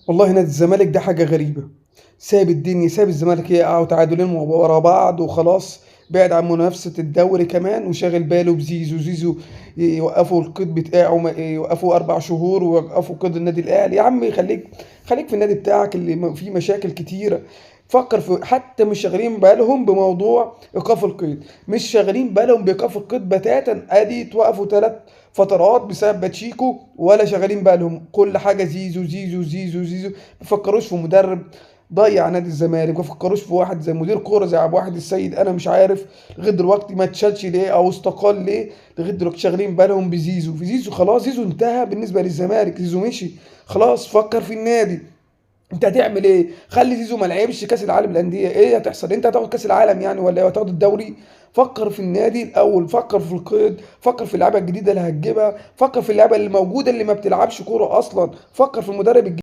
والله نادي الزمالك ده حاجة غريبة، سايب الدنيا، سايب الزمالك يقع وتعادلين ورا بعض وخلاص، بعد عن منافسة الدوري كمان وشاغل باله بزيزو. زيزو يوقفوا القيد بتاعه، يوقفوا 4 شهور ويوقفوا قيد النادي الأهلي. يا عم خليك في النادي بتاعك اللي فيه مشاكل كتيرة. فكر في، حتى مش شاغلين بالهم بموضوع ايقاف القيد، مش شاغلين بالهم بايقاف القيد بتاتا. ادي توقفوا 3 فترات بسبب باتشيكو، ولا شغالين بالهم، كل حاجه زيزو زيزو زيزو زيزو. ما بيفكروش في مدرب ضيع نادي الزمالك، ما بيفكروش في واحد زي مدير كوره زي عبد الواحد السيد. انا مش عارف لغايه دلوقتي ما اتشالش ليه او استقال ليه. لغايه دلوقتي شاغلين بالهم بزيزو، في زيزو خلاص، زيزو انتهى بالنسبه للزمالك، زيزو مشي خلاص. فكر في النادي، انت هتعمل ايه؟ خلي زيزو ما لعبش كاس العالم للانديه، ايه هتحصل؟ انت هتاخد كاس العالم يعني ولا ايه؟ هتاخد الدوري؟ فكر في النادي الاول، فكر في القيد، فكر في اللعيبه الجديده اللي هتجيبها، فكر في اللعيبه اللي موجوده اللي ما بتلعبش كوره اصلا، فكر في المدرب الجديد.